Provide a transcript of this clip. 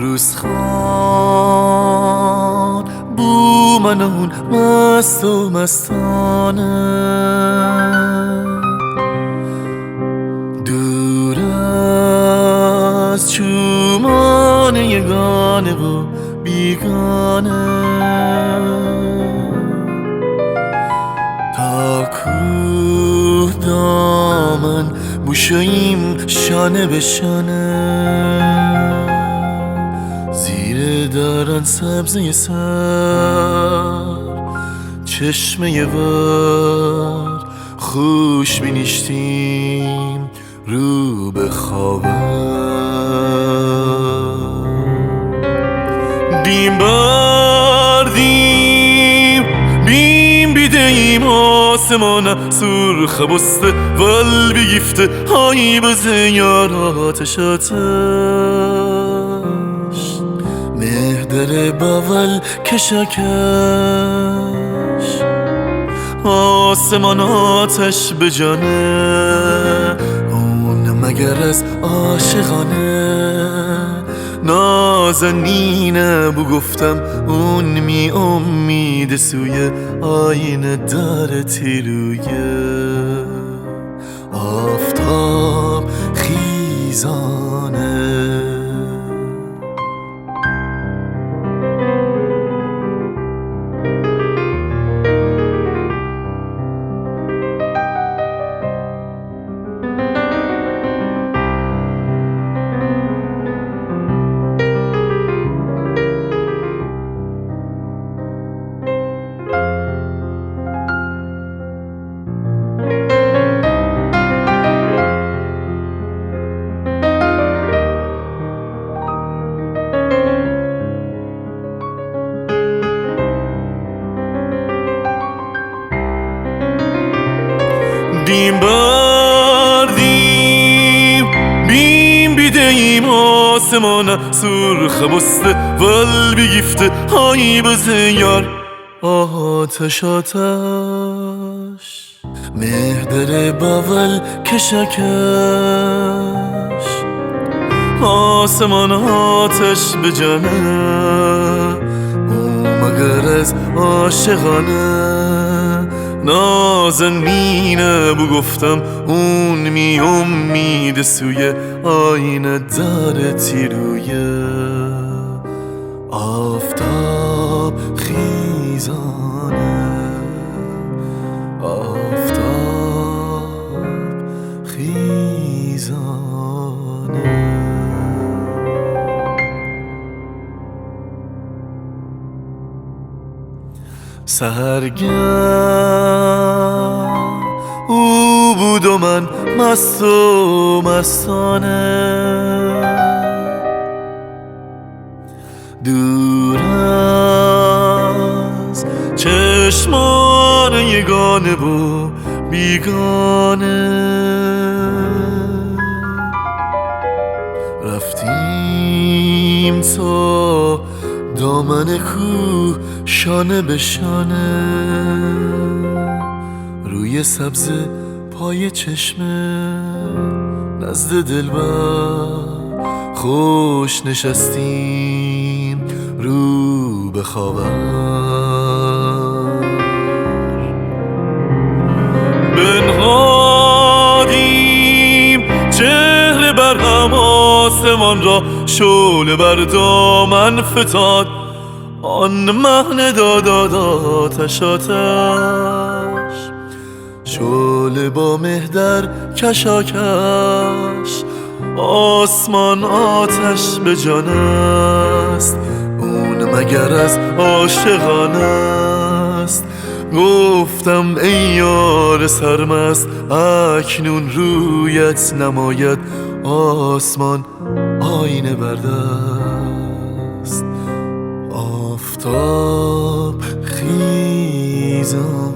روزخان بو من اون مست و مستانه دور از چومان یگانه و بیگانه تا کوه دامن بوشاییم شانه به شانه زیر دارن سبزه سر چشمه ور خوش بینیشتیم رو به خوابم دیم بردیم بیم بیدهیم آسمان سرخ بسته ول بگیفته هایی بزه یار آتش مهدر باول کشاکش آسمان آتش به جانه اون مگر از عاشقانه نازنینه بو گفتم اون می امید سوی آینه داره تیرویه آفتاب خیزانه دیم بردیم بیم بیدهیم آسمان سرخ بسته ول بگیفته هایی بزه یار آتش مهدر باول کشاکش آسمان آتش به جانه او مگر از عاشقانه نازنینه بو گفتم اون می امید سوی آینه داره تیرویه آفتاب خیزانه آفتاب خیزانه سحرگه او بود و من مست و مستانه دور از چشمان یگانه و بیگانه رفتیم تا دامن کوه شانه به شانه روی سبز پای چشمه نزد دلبر خوش نشستیم رو به خوابم بنهادیم چهره بر هم آسمان را شعله بر دامن فتاد آن مهنه داد آتش شعله با مهدر کشاکش آسمان آتش به جان است اون مگر از عاشقانه است گفتم ای یار سرمست اکنون رویت نماید آسمان آینه بردست آفتاب خیزان